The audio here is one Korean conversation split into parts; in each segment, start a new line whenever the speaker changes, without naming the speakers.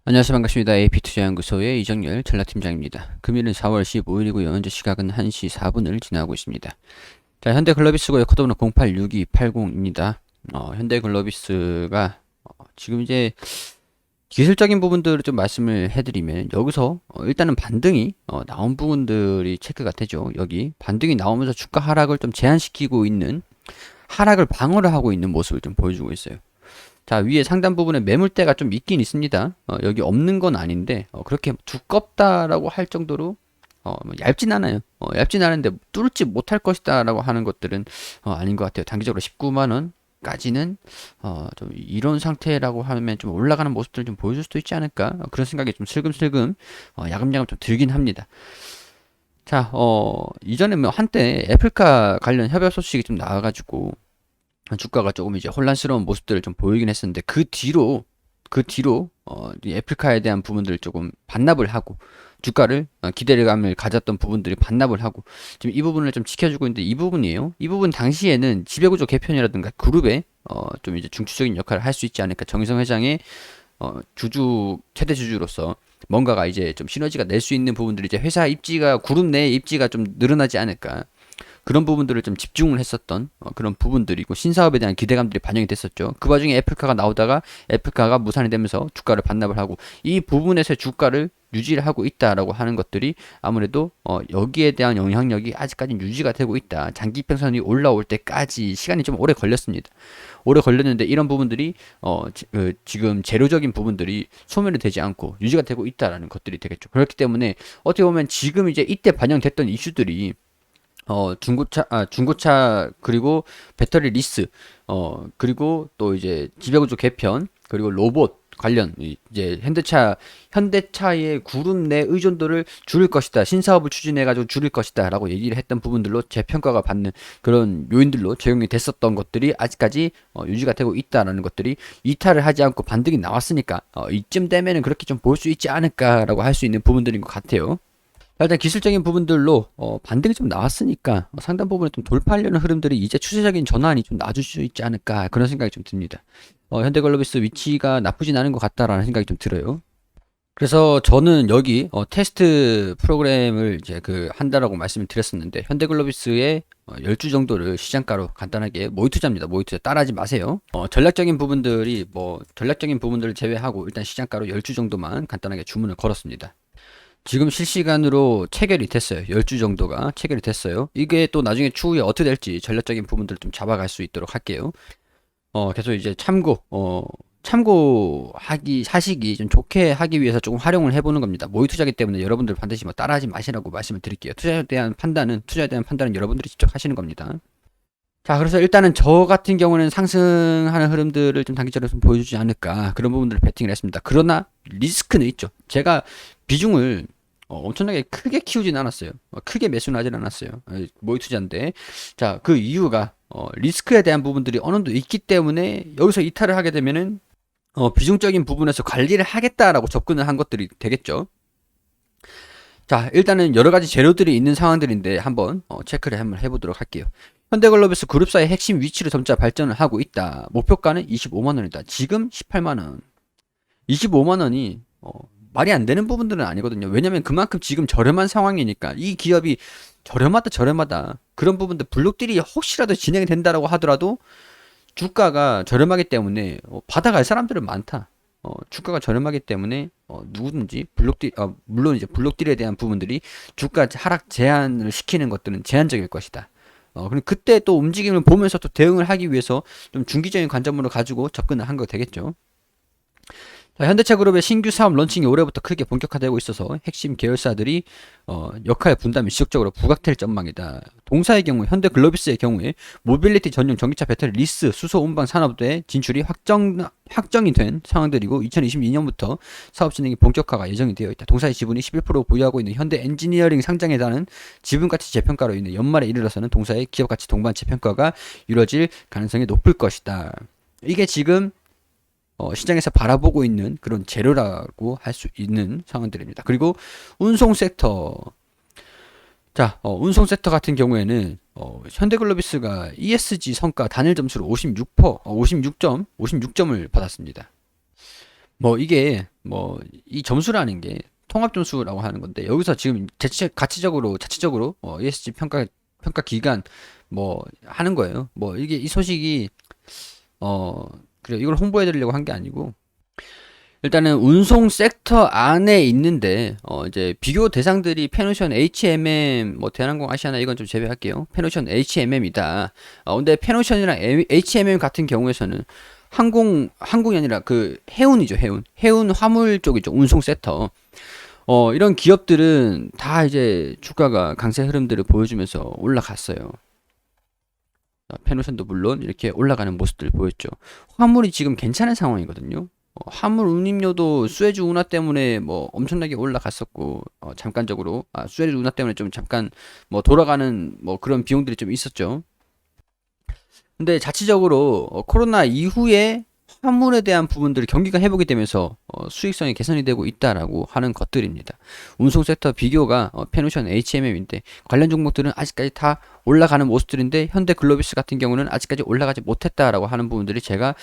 안녕하세요. 반갑습니다. AP투자연구소의 이정열 전략팀장입니다. 금일은 4월 15일이고요. 현재 시각은 1시 4분을 지나고 있습니다. 자, 현대글로비스고요. 코드는 086280입니다. 현대글로비스가 지금 이제 기술적인 부분들을 좀 말씀을 해드리면 여기서 일단은 반등이 나온 부분들이 체크가 되죠. 여기 반등이 나오면서 주가 하락을 좀 제한시키고 있는, 하락을 방어를 하고 있는 모습을 좀 보여주고 있어요. 자, 위에 상단 부분에 매물대가 좀 있긴 있습니다. 여기 없는 건 아닌데, 그렇게 두껍다라고 할 정도로, 뭐 얇진 않아요. 얇진 않은데 뚫지 못할 것이다라고 하는 것들은, 아닌 것 같아요. 단기적으로 19만원까지는, 좀 이런 상태라고 하면 좀 올라가는 모습들을 좀 보여줄 수도 있지 않을까? 그런 생각이 좀 슬금슬금, 야금야금 좀 들긴 합니다. 자, 이전에 뭐 한때 애플카 관련 협약 소식이 좀 나와가지고, 주가가 조금 이제 혼란스러운 모습들을 좀 보이긴 했었는데 이 애플카에 대한 부분들을 조금 반납을 하고 주가를 기대감을 가졌던 부분들이 반납을 하고 지금 이 부분을 좀 지켜주고 있는데 이 부분이에요. 이 부분 당시에는 지배구조 개편이라든가 그룹에 좀 이제 중추적인 역할을 할 수 있지 않을까. 정의성 회장의 주주 최대 주주로서 뭔가가 이제 좀 시너지가 낼 수 있는 부분들이 이제 회사 입지가 그룹 내 입지가 좀 늘어나지 않을까. 그런 부분들을 좀 집중을 했었던 그런 부분들이고 신사업에 대한 기대감들이 반영이 됐었죠. 그 와중에 애플카가 나오다가 애플카가 무산이 되면서 주가를 반납을 하고 이 부분에서 주가를 유지를 하고 있다라고 하는 것들이 아무래도 여기에 대한 영향력이 아직까지 유지가 되고 있다. 장기 평선이 올라올 때까지 시간이 좀 오래 걸렸습니다. 오래 걸렸는데 이런 부분들이 지금 재료적인 부분들이 소멸이 되지 않고 유지가 되고 있다라는 것들이 되겠죠. 그렇기 때문에 어떻게 보면 지금 이제 이때 반영됐던 이슈들이 중고차, 그리고 배터리 리스, 그리고 또 이제 지배구조 개편, 그리고 로봇 관련, 이제 현대차의 그룹 내 의존도를 줄일 것이다. 신사업을 추진해가지고 줄일 것이다. 라고 얘기를 했던 부분들로 재평가가 받는 그런 요인들로 적용이 됐었던 것들이 아직까지 유지가 되고 있다라는 것들이 이탈을 하지 않고 반등이 나왔으니까, 이쯤 되면은 그렇게 좀 볼 수 있지 않을까라고 할 수 있는 부분들인 것 같아요. 일단 기술적인 부분들로 반등이 좀 나왔으니까 상당 부분에 좀 돌파하려는 흐름들이 이제 추세적인 전환이 좀 나아질 수 있지 않을까 그런 생각이 좀 듭니다. 현대글로비스 위치가 나쁘진 않은 것 같다라는 생각이 좀 들어요. 그래서 저는 여기 테스트 프로그램을 이제 한다라고 말씀을 드렸었는데 현대글로비스의 10주 정도를 시장가로 간단하게 모의 투자입니다. 모의 투자 따라하지 마세요. 전략적인 부분들을 제외하고 일단 시장가로 10주 정도만 간단하게 주문을 걸었습니다. 지금 실시간으로 체결이 됐어요. 10주 정도가 체결이 됐어요. 이게 또 나중에 추후에 어떻게 될지 전략적인 부분들을 좀 잡아갈 수 있도록 할게요. 계속 이제 사시기 좀 좋게 하기 위해서 조금 활용을 해보는 겁니다. 모의 투자기 때문에 여러분들 반드시 뭐 따라하지 마시라고 말씀을 드릴게요. 투자에 대한 판단은 여러분들이 직접 하시는 겁니다. 자, 그래서 일단은 저 같은 경우는 상승하는 흐름들을 좀 단기적으로 좀 보여주지 않을까. 그런 부분들을 베팅을 했습니다. 그러나 리스크는 있죠. 제가 비중을 엄청나게 크게 키우진 않았어요. 크게 매수는 하진 않았어요. 모의 투자인데. 자, 그 이유가 리스크에 대한 부분들이 어느 정도 있기 때문에 여기서 이탈을 하게 되면은 비중적인 부분에서 관리를 하겠다라고 접근을 한 것들이 되겠죠. 자, 일단은 여러 가지 재료들이 있는 상황들인데 체크를 한번 해보도록 할게요. 현대글로비스 그룹사의 핵심 위치로 점차 발전을 하고 있다. 목표가는 25만 원이다. 지금 18만 원. 25만 원이 말이 안 되는 부분들은 아니거든요. 왜냐면 그만큼 지금 저렴한 상황이니까 이 기업이 저렴하다. 그런 부분들 블록딜이 혹시라도 진행이 된다라고 하더라도 주가가 저렴하기 때문에 받아갈 사람들은 많다. 주가가 저렴하기 때문에 누구든지 물론 이제 블록딜에 대한 부분들이 주가 하락 제한을 시키는 것들은 제한적일 것이다. 그럼 그때 또 움직임을 보면서 또 대응을 하기 위해서 좀 중기적인 관점으로 가지고 접근을 한 거 되겠죠. 자, 현대차 그룹의 신규 사업 런칭이 올해부터 크게 본격화되고 있어서 핵심 계열사들이 역할 분담이 지속적으로 부각될 전망이다. 동사의 경우 현대글로비스의 경우에 모빌리티 전용 전기차 배터리 리스 수소 운반 산업에 진출이 확정이 된 상황들이고 2022년부터 사업 진행이 본격화가 예정이 되어 있다. 동사의 지분이 11% 보유하고 있는 현대 엔지니어링 상장에 따른 지분가치 재평가로 인해 연말에 이르러서는 동사의 기업가치 동반 재평가가 이루어질 가능성이 높을 것이다. 이게 지금 시장에서 바라보고 있는 그런 재료라고 할 수 있는 상황들입니다. 그리고 운송 섹터. 자, 운송 섹터 같은 경우에는 현대글로비스가 ESG 성과 단일 점수로 56점을 받았습니다. 뭐 이게 뭐 이 점수라는 게 통합 점수라고 하는 건데 여기서 지금 자체적으로 ESG 평가 기관 뭐 하는 거예요. 뭐 이게 이 소식이 어 그래 이걸 홍보해 드리려고 한 게 아니고 일단은 운송 섹터 안에 있는데 이제 비교 대상들이 페노션 HMM 뭐 대한항공 아시아나 이건 좀 제외할게요. 페노션 HMM이다. 근데 페노션이랑 HMM 같은 경우에서는 항공이 아니라 그 해운이죠, 해운 화물 쪽이죠, 운송 섹터. 이런 기업들은 다 이제 주가가 강세 흐름들을 보여주면서 올라갔어요. 페노션도 물론 이렇게 올라가는 모습들 보였죠. 화물이 지금 괜찮은 상황이거든요. 화물 운임료도 수에즈 운하 때문에 뭐 엄청나게 올라갔었고 잠깐적으로 수에즈 운하 때문에 좀 잠깐 뭐 돌아가는 뭐 그런 비용들이 좀 있었죠. 근데 자체적으로 코로나 이후에 화물에 대한 부분들이 경기가 회복이 되면서 수익성이 개선이 되고 있다라고 하는 것들입니다. 운송 섹터 비교가 페노션 HMM인데 관련 종목들은 아직까지 다 올라가는 모습들인데 현대 글로비스 같은 경우는 아직까지 올라가지 못했다라고 하는 부분들이 제가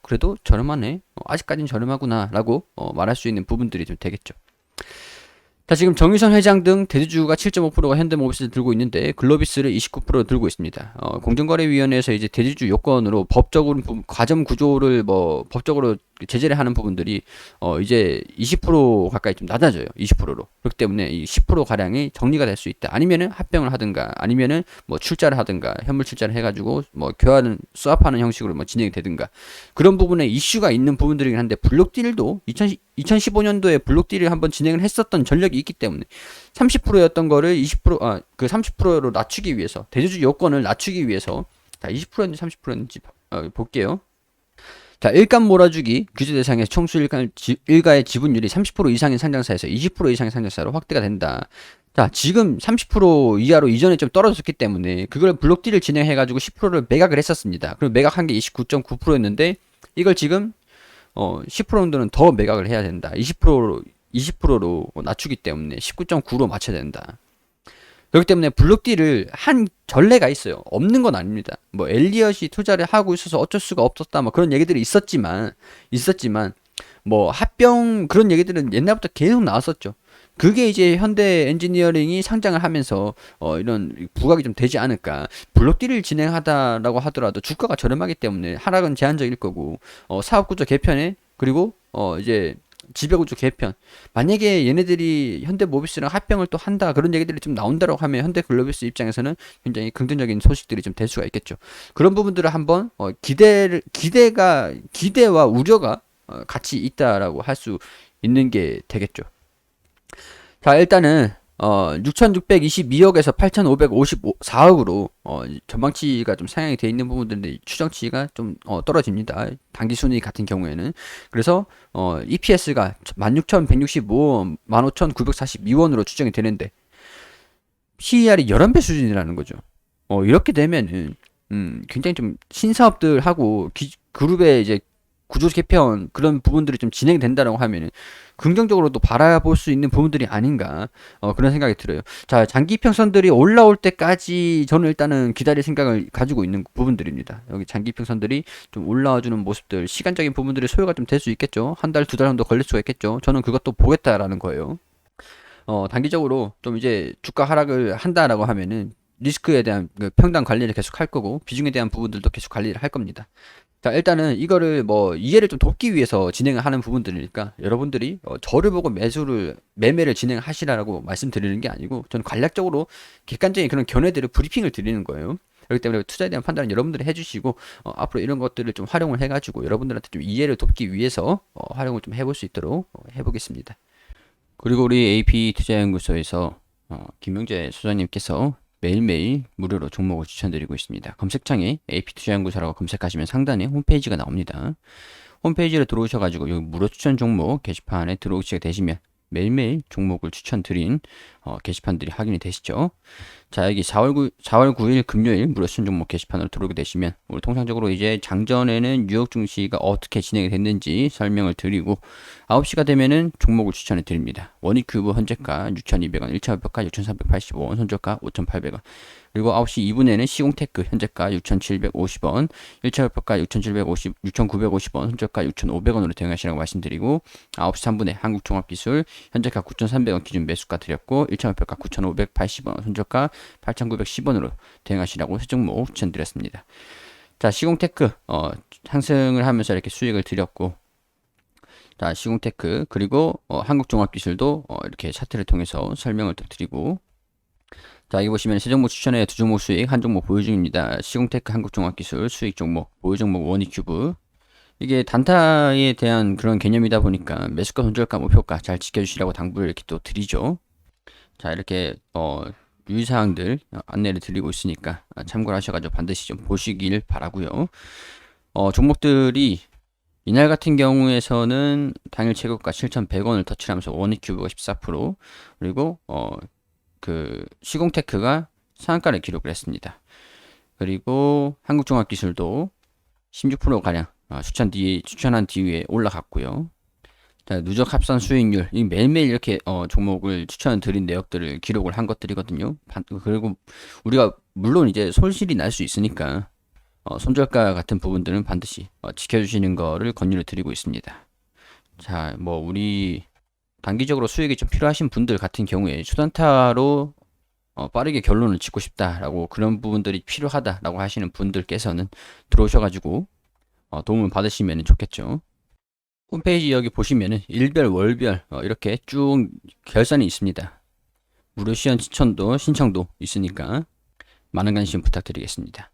그래도 저렴하네, 아직까지는 저렴하구나라고 말할 수 있는 부분들이 좀 되겠죠. 자, 지금 정유선 회장 등 대주주가 7.5%가 현대모비스를 들고 있는데 글로비스를 29% 들고 있습니다. 공정거래위원회에서 이제 대주주 요건으로 법적으로 과점 구조를 뭐 법적으로 제재를 하는 부분들이 이제 20% 가까이 좀 낮아져요. 20%로. 그렇기 때문에 이 10% 가량이 정리가 될 수 있다. 아니면은 합병을 하든가 아니면은 뭐 출자를 하든가 현물 출자를 해가지고 뭐 교환 수합하는 형식으로 뭐 진행이 되든가 그런 부분에 이슈가 있는 부분들이긴 한데 블록딜도 2015년도에 블록딜을 한번 진행을 했었던 전력이 있기 때문에 30%였던 거를 20%그 30%로 낮추기 위해서 대주주 요건을 낮추기 위해서 자 20%였는지 30%였는지 볼게요. 자, 일감 몰아주기 규제 대상에서 총수 일가의 지분율이 30% 이상인 상장사에서 20% 이상의 상장사로 확대가 된다. 자, 지금 30% 이하로 이전에 좀 떨어졌기 때문에 그걸 블록딜을 진행해가지고 10%를 매각을 했었습니다. 그리고 매각한 게 29.9%였는데 이걸 지금 10% 정도는 더 매각을 해야 된다. 20%로 낮추기 때문에 19.9로 맞춰야 된다. 그렇기 때문에 블록딜을 한 전례가 있어요. 없는 건 아닙니다. 뭐 엘리엇이 투자를 하고 있어서 어쩔 수가 없었다. 뭐 그런 얘기들이 있었지만 뭐 합병 그런 얘기들은 옛날부터 계속 나왔었죠. 그게 이제 현대 엔지니어링이 상장을 하면서 이런 부각이 좀 되지 않을까. 블록딜을 진행하다라고 하더라도 주가가 저렴하기 때문에 하락은 제한적일 거고 사업구조 개편에 그리고 이제 지배구조 개편. 만약에 얘네들이 현대모비스랑 합병을 또 한다 그런 얘기들이 좀 나온다라고 하면 현대글로비스 입장에서는 굉장히 긍정적인 소식들이 좀 될 수가 있겠죠. 그런 부분들을 한번 기대와 우려가 같이 있다라고 할 수 있는 게 되겠죠. 자, 일단은 6,622억에서 8,554억으로 전망치가 좀 상향이 돼 있는 부분들인데 추정치가 좀 떨어집니다. 단기 순이익 같은 경우에는. 그래서 EPS가 16,165원, 15,942원으로 추정이 되는데 PER이 11배 수준이라는 거죠. 이렇게 되면은 굉장히 좀 신사업들하고 그룹의 이제 구조 개편 그런 부분들이 좀 진행이 된다라고 하면은 긍정적으로도 바라볼 수 있는 부분들이 아닌가 그런 생각이 들어요. 자, 장기 평선들이 올라올 때까지 저는 일단은 기다릴 생각을 가지고 있는 부분들입니다. 여기 장기 평선들이 좀 올라와주는 모습들, 시간적인 부분들이 소요가 좀 될 수 있겠죠. 한 달, 두 달 정도 걸릴 수가 있겠죠. 저는 그것도 보겠다라는 거예요. 단기적으로 좀 이제 주가 하락을 한다라고 하면은 리스크에 대한 그 평단 관리를 계속 할 거고 비중에 대한 부분들도 계속 관리를 할 겁니다. 자, 일단은 이거를 뭐 이해를 좀 돕기 위해서 진행을 하는 부분들이니까 여러분들이 저를 보고 매매를 진행하시라고 말씀드리는 게 아니고 저는 간략적으로 객관적인 그런 견해들을 브리핑을 드리는 거예요. 그렇기 때문에 투자에 대한 판단은 여러분들이 해주시고 앞으로 이런 것들을 좀 활용을 해가지고 여러분들한테 좀 이해를 돕기 위해서 활용을 좀 해볼 수 있도록 해보겠습니다. 그리고 우리 AP 투자연구소에서 김명재 소장님께서 매일매일 무료로 종목을 추천드리고 있습니다. 검색창에 AP투자연구소라고 검색하시면 상단에 홈페이지가 나옵니다. 홈페이지로 들어오셔가지고 여기 무료 추천 종목 게시판에 들어오시게 되시면 매일매일 종목을 추천드린 게시판들이 확인이 되시죠. 자, 여기 4월 9일 금요일 무료 시청 종목 게시판으로 들어오게 되시면 우리 통상적으로 이제 장전에는 뉴욕 증시가 어떻게 진행이 됐는지 설명을 드리고 9시가 되면은 종목을 추천해 드립니다. 원익큐브 현재가 6,200원, 1차 목표가 6,385원, 손절가 5,800원. 그리고 9시 2분에는 시공테크 현재가 6,750원, 1차 목표가 6,950원, 손절가 6,500원으로 대응하시라고 말씀드리고 9시 3분에 한국종합기술 현재가 9,300원 기준 매수가 드렸고 1차 목표가 9,580원, 손절가 8,910원으로 대응하시라고 세 종목 추천드렸습니다. 자, 시공테크 상승을 하면서 이렇게 수익을 드렸고, 자, 시공테크 그리고 한국종합기술도 이렇게 차트를 통해서 설명을 또 드리고, 자, 여기 보시면 세 종목 추천에 두 종목 수익, 한 종목 보유 중입니다. 시공테크, 한국종합기술 수익 종목, 보유 종목 원익큐브. 이게 단타에 대한 그런 개념이다 보니까 매수가, 손절가, 목표가 잘 지켜주시라고 당부를 이렇게 또 드리죠. 자, 이렇게 유의사항들 안내를 드리고 있으니까 참고를 하셔가지고 반드시 좀 보시길 바라고요. 종목들이 이날 같은 경우에서는 당일 최고가 7,100원을 터치하면서 원익큐브가 14%, 그리고 그 시공테크가 상한가를 기록을 했습니다. 그리고 한국종합기술도 16% 가량 추천한 뒤에 올라갔고요. 자, 누적 합산 수익률, 이 매일매일 이렇게 종목을 추천드린 내역들을 기록을 한 것들이거든요. 그리고 우리가 물론 이제 손실이 날 수 있으니까 손절가 같은 부분들은 반드시 지켜주시는 거를 권유를 드리고 있습니다. 자, 뭐 우리 단기적으로 수익이 좀 필요하신 분들 같은 경우에 초단타로 빠르게 결론을 짓고 싶다라고, 그런 부분들이 필요하다라고 하시는 분들께서는 들어오셔가지고 도움을 받으시면 좋겠죠. 홈페이지 여기 보시면은 일별, 월별 이렇게 쭉 결산이 있습니다. 무료 시연 신청도 있으니까 많은 관심 부탁드리겠습니다.